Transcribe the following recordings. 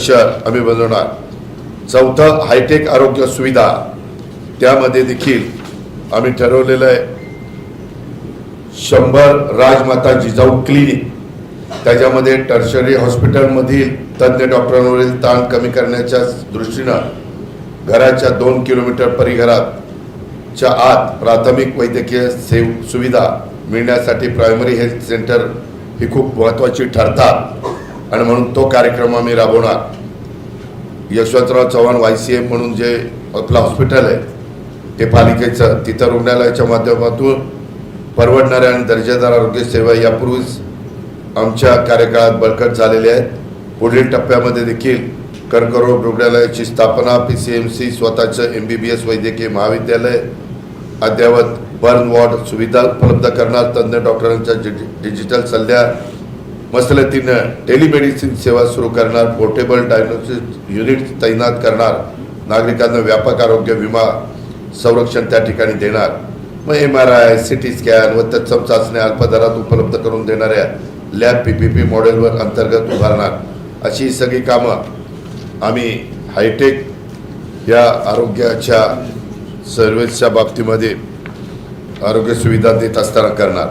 शहर आम्ही बनवणार। चौथं हायटेक आरोग्य सुविधा, त्यामध्ये देखील आम्ही ठरवलेलं आहे 100 राजमाता जिजाऊ क्लिनिक, त्याच्यामध्ये टर्शरी हॉस्पिटलमधील तज्ज्ञ डॉक्टरांवरील ताण कमी करण्याच्या दृष्टीनं घराच्या 2 किलोमीटर परिघराच्या आत प्राथमिक वैद्यकीय सुविधा मिळण्यासाठी प्रायमरी हेल्थ सेंटर ही खूप महत्त्वाची ठरतात आणि म्हणून तो कार्यक्रम आम्ही राबवणार। यशवंतराव चव्हाण YCM म्हणून जे आपलं हॉस्पिटल आहे ते पालिकेचं, तिथं रुग्णालयाच्या माध्यमातून परवडणाऱ्या आणि दर्जेदार आरोग्य सेवा यापूर्वीच आमच्या कार्यकाळात बळकट झालेल्या आहेत। पुढील टप्प्यामध्ये देखील कर्करोग रुग्णालयाची स्थापना, PCMC, स्वतःचं MBBS वैद्यकीय महाविद्यालय, अद्ययावत बर्न वॉर्ड सुविधा उपलब्ध करणार, तज्ज्ञ डॉक्टरांच्या डिजिटल सल्ल्या मसलतीनं टेलिमेडिसिन सेवा सुरू करणार, पोर्टेबल डायग्नोस्टिक युनिट तैनात करणार, नागरिकांना व्यापक आरोग्य विमा संरक्षण त्या ठिकाणी देणार, मग MRI, CT स्कॅन व तत्सम चाचण्या अल्प दरात उपलब्ध करून देणाऱ्या लॅब PPP मॉडेलवर अंतर्गत उभारणार। अशी सगळी कामं आम्ही हायटेक या आरोग्याच्या सर्व्हिसच्या बाबतीमध्ये आरोग्य सुविधा देत असताना करणार।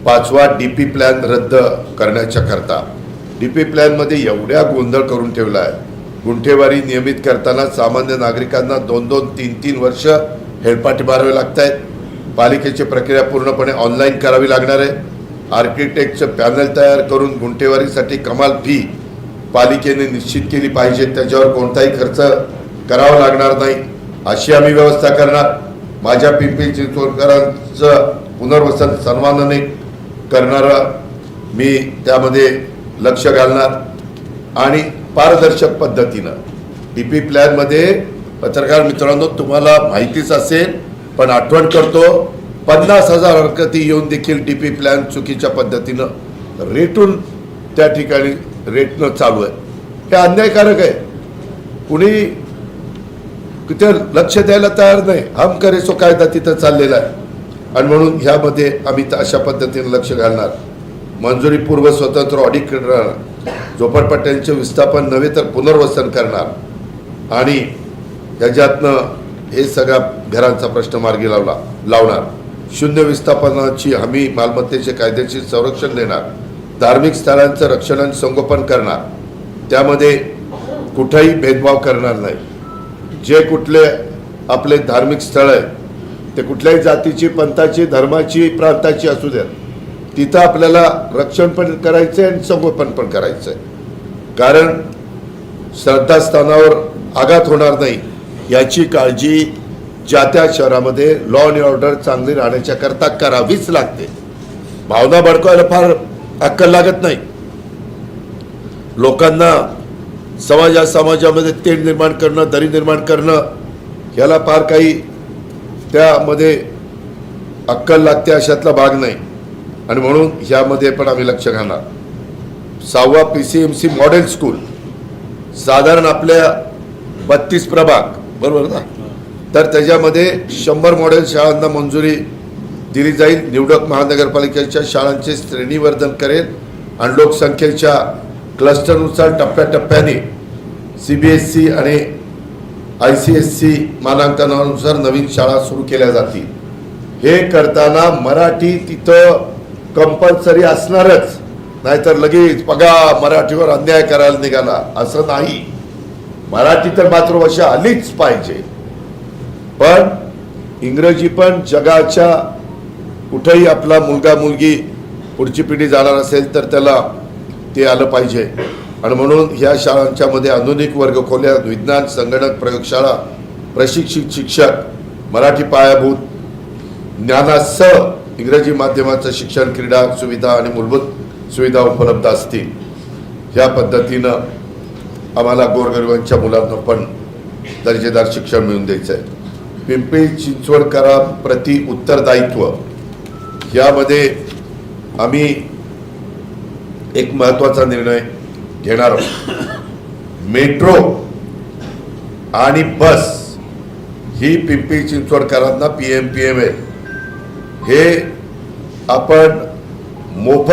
5वा DP प्लॅन रद्द करण्याच्या करता, DP प्लॅनमध्ये एवढ्या गोंधळ करून ठेवला आहे। गुंठेवारी नियमित करताना सामान्य नागरिकांना 2-2, 3-3 वर्ष हेलपाटे मारावे लागत आहेत। पालिकेची प्रक्रिया पूर्णपणे ऑनलाईन करावी लागणार आहे। आर्किटेक्टचं पॅनल तयार करून गुंठेवारीसाठी कमाल फी पालिकेने निश्चित केली पाहिजे, त्याच्यावर कोणताही खर्च करावा लागणार नाही अशी आम्ही व्यवस्था करणार। माझ्या पिंपरी चिंचवडकरांचं पुनर्वसन सन्मानाने करणारं मी त्यामध्ये लक्ष घालणार आणि पारदर्शक पद्धतीनं DP प्लॅनमध्ये, पत्रकार मित्रांनो तुम्हाला माहितीच असेल पण आठवण करतो, 50,000 हरकती येऊन देखील DP प्लॅन चुकीच्या पद्धतीनं रेटून त्या ठिकाणी रेटनं चालू आहे। हे अन्यायकारक आहे। कुणी तिथे लक्ष द्यायला तयार नाही, हम करे सो कायदा तिथं चाललेला आहे आणि म्हणून ह्यामध्ये आम्ही अशा पद्धतीने लक्ष घालणार। मंजुरीपूर्व स्वतंत्र ऑडिट करणार, झोपडपट्ट्यांचे विस्थापन नव्हे तर पुनर्वसन करणार आणि ह्याच्यातनं हे सगळ्या घरांचा प्रश्न मार्गी लावणार। शून्य विस्थापनाची हमी, मालमत्तेचे कायदेशीर संरक्षण देणार, धार्मिक स्थळांचं रक्षण आणि संगोपन करणार, त्यामध्ये कुठेही भेदभाव करणार नाही। जे कुठले आपले धार्मिक स्थळ आहे ते कुठल्याही जातीची, पंथाची, धर्माची, प्रांताची असू द्या, तिथं आपल्याला रक्षण पण करायचं आहे आणि संगोपन पण करायचं आहे, कारण श्रद्धास्थानावर आघात होणार नाही याची काळजी ज्या त्या शहरामध्ये लॉ अँड ऑर्डर चांगली राहण्याच्या करता करावीच लागते। भावना भडकवायला फार अक्कल लागत नाही। लोकांना समाजामध्ये तेढ निर्माण करणं, दरी निर्माण करणं, ह्याला फार काही त्यामध्ये अक्कल लागते अशातला भाग नाही आणि म्हणून ह्यामध्ये पण आम्ही लक्ष घालणार। 6वा PCMC मॉडेल स्कूल, साधारण आपल्या 32 प्रभाग बरोबर ना, तर त्याच्यामध्ये 100 मॉडेल शाळांना मंजुरी दिली जाईल। निवडक महानगरपालिकेच्या शाळांचे श्रेणीवर्धन करेल आणि लोकसंख्येच्या क्लस्टरनुसार टप्प्याटप्प्याने CBSE आणि ICSE मानांकनानुसार नवीन शाळा सुरू केल्या जातील। हे करताना मराठी तिथं कंपल्सरी असणारच, नाहीतर लगेच बघा मराठीवर अन्याय करायला निघाला असं नाही। मराठी तर मातृभाषा आलीच पाहिजे, पण इंग्रजी पण जगाच्या कुठेही आपला मुलगा मुलगी पुढची पिढी जाणार असेल तर त्याला ते आलं पाहिजे आणि म्हणून ह्या शाळांच्या मध्ये आधुनिक वर्गखोल्या, विज्ञान, संगणक, प्रयोगशाळा, प्रशिक्षित शिक्षक, मराठी पायाभूत ज्ञानासह इंग्रजी माध्यमाचं शिक्षण, क्रीडा सुविधा आणि मूलभूत सुविधा उपलब्ध असतील। ह्या पद्धतीनं आम्हाला गोरगरिबांच्या मुलांना पण दर्जेदार शिक्षण मिळवून द्यायचं आहे। पिंपरी चिंचवडकरांप्रती उत्तरदायित्व, यामध्ये आम्ही एक महत्त्वाचा निर्णय घेणार आहोत। मेट्रो आणि बस ही पिंपरी चिंचवडकरांना PMPML हे आपण मोफत